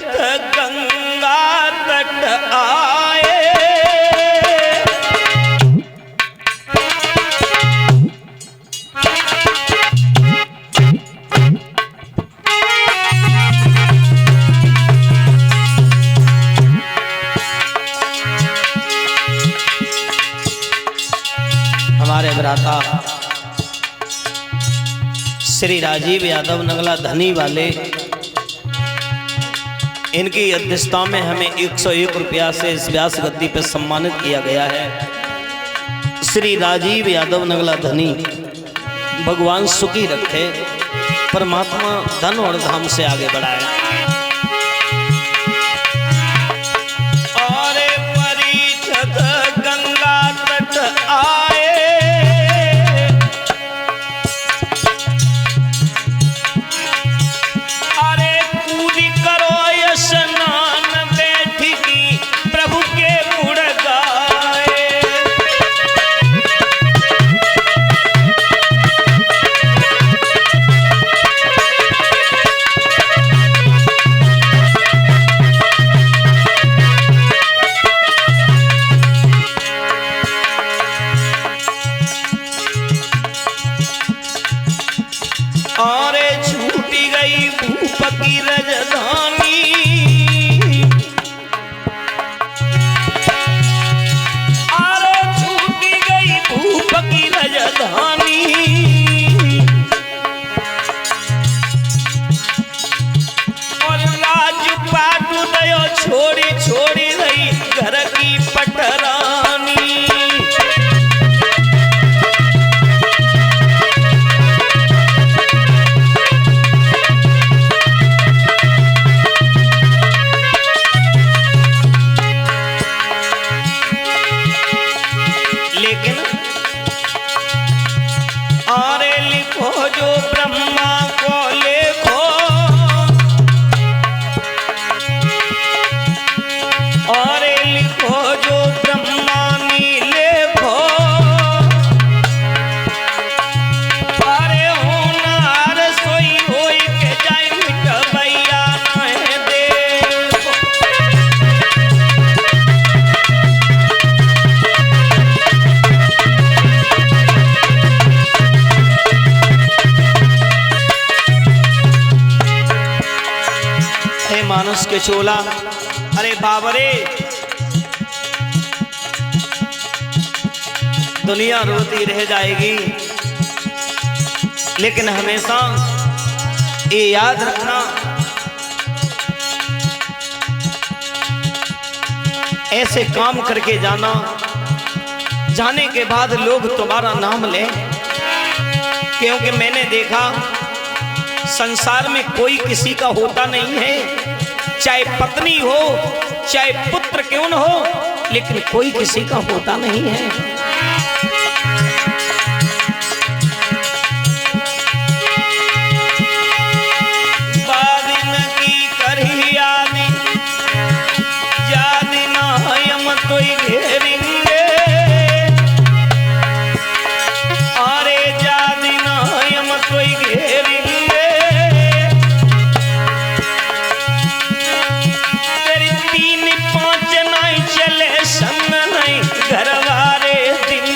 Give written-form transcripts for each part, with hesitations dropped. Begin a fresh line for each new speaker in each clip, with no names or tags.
गंगा तट आए। हमारे भ्राता श्री राजीव यादव नगला धनी वाले, इनकी अध्यक्षता में हमें 101 रुपया से इस व्यास गद्दी पर सम्मानित किया गया है। श्री राजीव यादव नगला धनी भगवान सुखी रखे, परमात्मा धन और धाम से आगे बढ़ाए। और परिषद गंगा तट आए, की राजधानी आरे छूटी गई भूप की राजधानी। और राजपाट दयो छोड़ी छोड़ी रही घर की पटरानी। लेकिन आरे लिखो जो ब्रह्मा को लेखो, आरे लिखो जो ब्रह्मा नी लेखो। अरे होनार सोई होई के जाय मिटवैया नहे देखो। मानस के चोला, अरे बाबरे दुनिया रोती रह जाएगी, लेकिन हमेशा ये याद रखना, ऐसे काम करके जाना, जाने के बाद लोग तुम्हारा नाम लें। क्योंकि मैंने देखा संसार में कोई किसी का होता नहीं है, चाहे पत्नी हो चाहे पुत्र क्यों न हो, लेकिन कोई किसी का होता नहीं है। बादिन की करही आदि जादि ना हम तो घेरेंगे। अरे जादि ना हम तो घेरेंगे। संग नहीं घरवारे दिन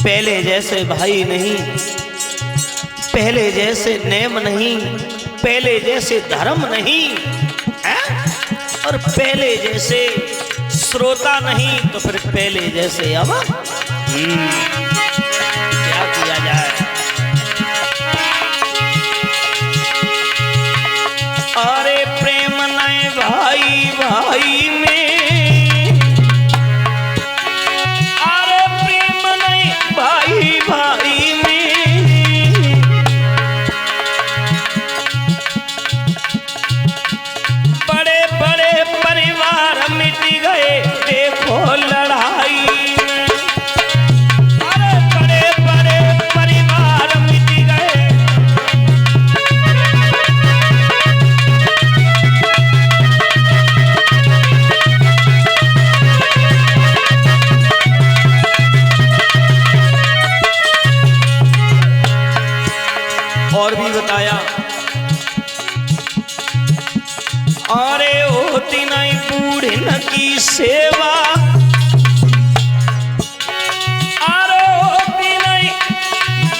पहले जैसे भाई नहीं, पहले जैसे नेम नहीं, पहले जैसे धर्म नहीं है? और पहले जैसे श्रोता नहीं तो फिर पहले जैसे अब क्या किया जाए। अरे प्रेम नहीं भाई भाई में, अरे प्रेम नहीं भाई भाई में, बड़े बड़े परिवार मिट गए देखो लड़ाई में। अरे बड़े बड़े परिवार मिट गए, और भी बताया। अरे होती नहीं बूढ़न की सेवा, अरे होती नहीं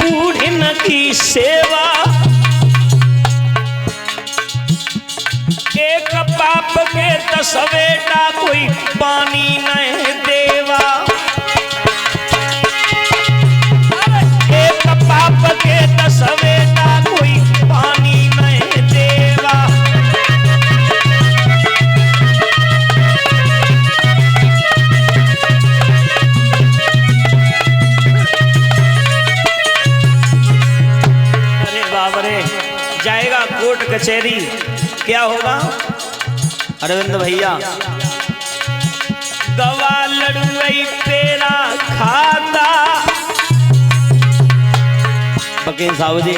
बूढ़न की सेवा, एक बाप के 10 बेटा कोई पानी नहीं देवा। एक बाप के 10 बेटा कोई पानी नहीं देवा। अरे बाप रे, जाएगा कोर्ट कचहरी, क्या होगा अरविंद भैया? गवा लड़ुई पेरा खाता। वकील साहब जी,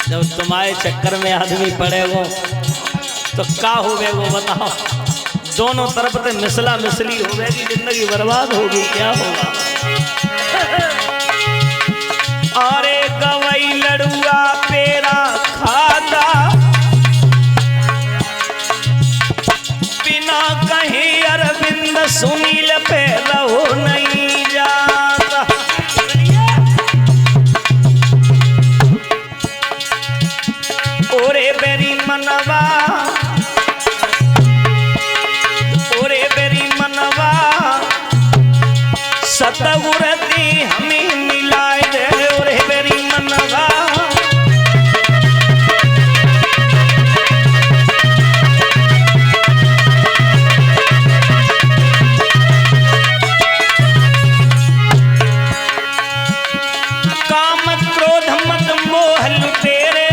जब तुम्हारे चक्कर में आदमी पड़ेगो तो क्या हो गए वो बताओ? दोनों तरफ से मिसला मिसली हो गई, जिंदगी बर्बाद होगी, क्या होगा? अरे गवई लड़ुआ पेरा खाता, बिना कहीं अरविंद सुनील पे रहो नहीं जाता। ओरे बेरी मनवा, ओरे बेरी मनवा, सतगुरती हमें मिलाए दे। ओरे बेरी मनवा, काम क्रोध मद मोह लुटेरे,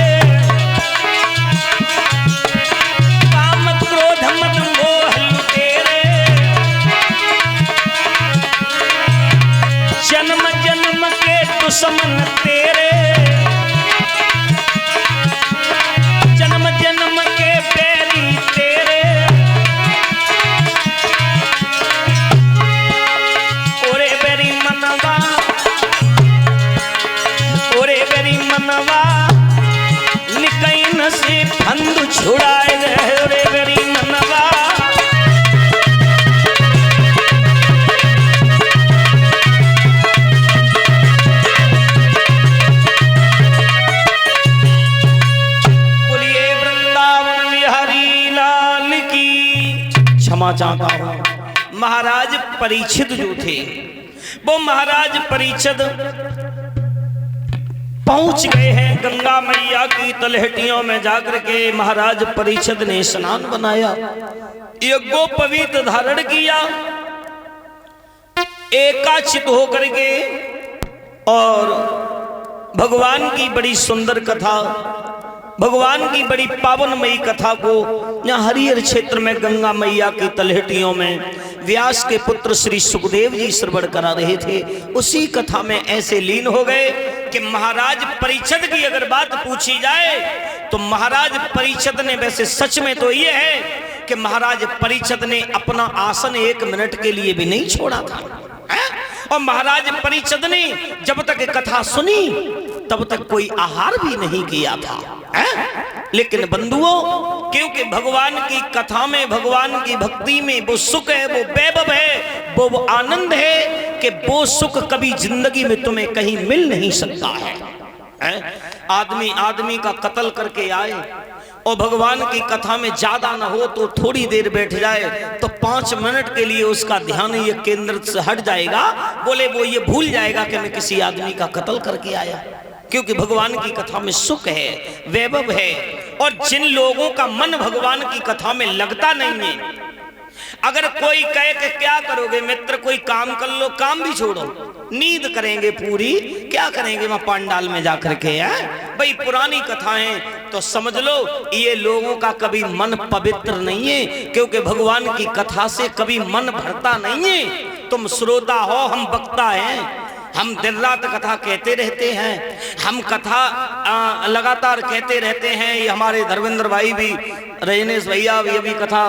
काम क्रोध मद मोह लुटेरे, जन्म जन्म के दुश्मन तेरे, जन्म जन्म के बैरी तेरे। ओरे बेरी मनवा, ओरे बेरी मनवा, निकैन से फंद छुड़ाए रहे। ओरे बेरी मनवा, बोलिए वृंदावन बिहारी लाल की। क्षमा चाहता हूं। महाराज परीक्षित जो थे, वो महाराज परीक्षित पहुंच गए हैं गंगा मैया की तलहटियों में जाकर के। महाराज परीक्षित ने स्नान बनाया, यज्ञोपवीत धारण किया, एकाचित होकर के, और भगवान की बड़ी सुंदर कथा, भगवान की बड़ी पावनमयी कथा को यहाँ हरिहर क्षेत्र में गंगा मैया की तलहटियों में व्यास के पुत्र श्री सुखदेव जी श्रवण करा रहे थे। उसी कथा में ऐसे लीन हो गए कि महाराज परीक्षित की अगर बात पूछी जाए तो महाराज परीक्षित ने, वैसे सच में तो ये है कि महाराज परीक्षित ने अपना आसन 1 मिनट के लिए भी नहीं छोड़ा था, है? और महाराज परीक्षित ने जब तक कथा सुनी तब तक कोई आहार भी नहीं किया था, है? लेकिन बंधुओं, क्योंकि भगवान की कथा में, भगवान की भक्ति में वो सुख है, वो वैभव है, वो आनंद है कि वो सुख कभी जिंदगी में तुम्हें कहीं मिल नहीं सकता है। आदमी आदमी का कत्ल करके आए और भगवान की कथा में ज्यादा न हो तो थोड़ी देर बैठ जाए तो 5 मिनट के लिए उसका ध्यान ये केंद्र से हट जाएगा। बोले वो ये भूल जाएगा कि मैं किसी आदमी का कत्ल करके आया, क्योंकि भगवान की कथा में सुख है, वैभव है। और जिन लोगों का मन भगवान की कथा में लगता नहीं है, अगर कोई कहे कि क्या करोगे मित्र, कोई काम कर लो, काम भी छोड़ो, नींद करेंगे पूरी, क्या करेंगे वहां पांडाल में जाकर के, है भाई पुरानी कथाएं, तो समझ लो ये लोगों का कभी मन पवित्र नहीं है, क्योंकि भगवान की कथा से कभी मन भरता नहीं है। तुम श्रोता हो, हम वक्ता हैं, हम दिन रात कथा कहते रहते हैं, हम कथा लगातार कहते रहते हैं। ये हमारे धर्मेंद्र भाई भी, रजनीश भैया भी अभी कथा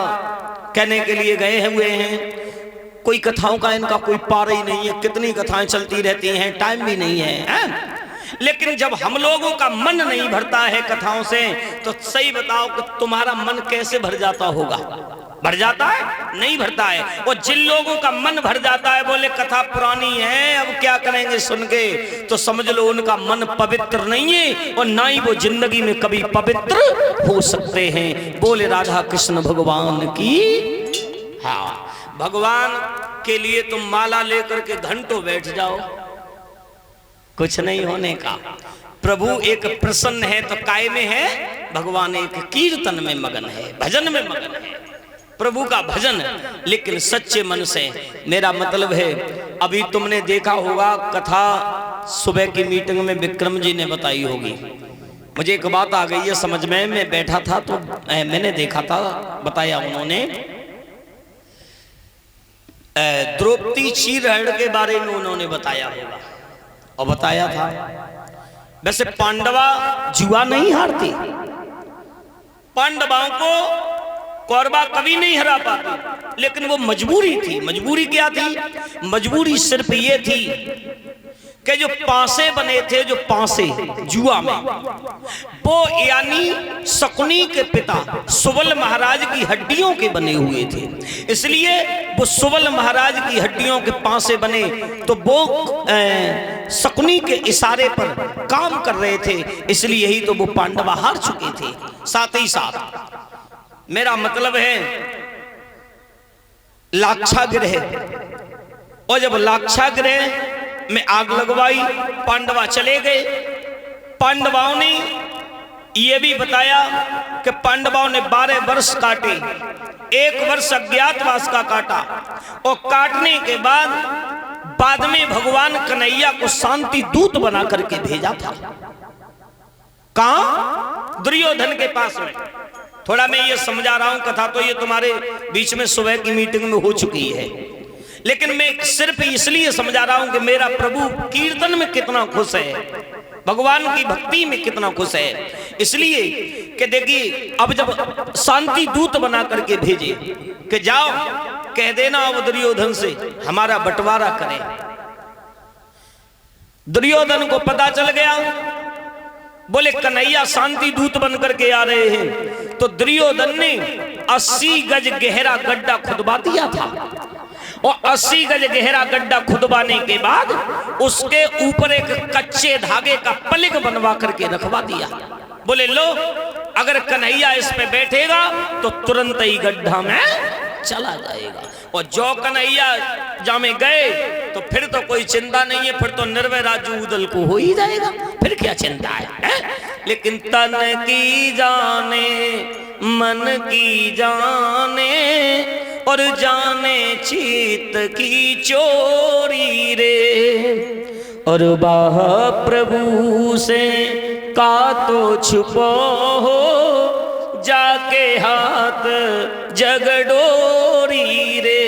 कहने के लिए गए हुए हैं। कोई कथाओं का इनका कोई पार ही नहीं है, कितनी कथाएं चलती रहती हैं, टाइम भी नहीं है। लेकिन जब हम लोगों का मन नहीं भरता है कथाओं से, तो सही बताओ कि तुम्हारा मन कैसे भर जाता होगा? भर जाता है? नहीं भरता है। और जिन लोगों का मन भर जाता है, बोले कथा पुरानी है, अब क्या करेंगे सुन के, तो समझ लो उनका मन पवित्र नहीं है और ना ही वो जिंदगी में कभी पवित्र हो सकते हैं। बोले राधा कृष्ण भगवान की। हाँ, भगवान के लिए तुम माला लेकर के घंटों बैठ जाओ, कुछ नहीं होने का। प्रभु एक प्रसन्न है तो काय में है, भगवान एक कीर्तन में मगन है, भजन में मगन है, प्रभु का भजन, लेकिन सच्चे मन से। मेरा मतलब है, अभी तुमने देखा होगा कथा सुबह की मीटिंग में विक्रम जी ने बताई होगी। मुझे एक बात आ गई है समझ में, मैं बैठा था तो मैंने देखा था, बताया उन्होंने द्रौपदी चीरहरण के बारे में उन्होंने बताया होगा, और बताया था वैसे पांडवा जुआ नहीं हारते, पांडवाओं को कौरवा कभी नहीं हरा पाते, लेकिन वो मजबूरी थी। मजबूरी क्या थी? मजबूरी सिर्फ ये थी कि जो पासे बने थे, जो पासे जुआ में, वो यानी शकुनी के पिता सुबल महाराज की हड्डियों के बने हुए थे, इसलिए वो सुबल महाराज की हड्डियों के पासे बने, तो वो शकुनी के इशारे पर काम कर रहे थे, इसलिए ही तो वो पांडवा हार चुके थे। साथ ही साथ मेरा मतलब है लाक्षागृह, और जब लाक्षागृह में आग लगवाई, पांडवा चले गए। पांडवाओं ने यह भी बताया कि पांडवाओं ने 12 वर्ष काटे, 1 वर्ष अज्ञातवास का काटा, और काटने के बाद में भगवान कन्हैया को शांति दूत बना करके भेजा था। कहां? दुर्योधन के पास में। थोड़ा मैं ये समझा रहा हूं, कथा तो ये तुम्हारे बीच में सुबह की मीटिंग में हो चुकी है, लेकिन मैं सिर्फ इसलिए समझा रहा हूं कि मेरा प्रभु कीर्तन में कितना खुश है, भगवान की भक्ति में कितना खुश है। इसलिए कि देखिए, अब जब शांति दूत बना करके भेजे कि जाओ कह देना अब दुर्योधन से हमारा बंटवारा करें। दुर्योधन को पता चल गया, बोले कन्हैया शांति दूत बन करके आ रहे हैं, तो दुर्योधन ने 80 गज गहरा गड्ढा खुदवा दिया था, और 80 गज गहरा गड्ढा खुदवाने के बाद उसके ऊपर एक कच्चे धागे का पलिक बनवा करके रखवा दिया। बोले लो, अगर कन्हैया इस पे बैठेगा तो तुरंत ही गड्ढा में चला जाएगा, और जो कन्हैया जामे गए तो फिर तो कोई चिंता नहीं है, फिर तो निर्भय राजू उदल को हो ही जाएगा, फिर क्या चिंता है? लेकिन तन की जाने मन की जाने, और जाने चित की चोरी रे, और बाह प्रभु से का तो छुपो हो, जाके हाथ जगडोरी रे।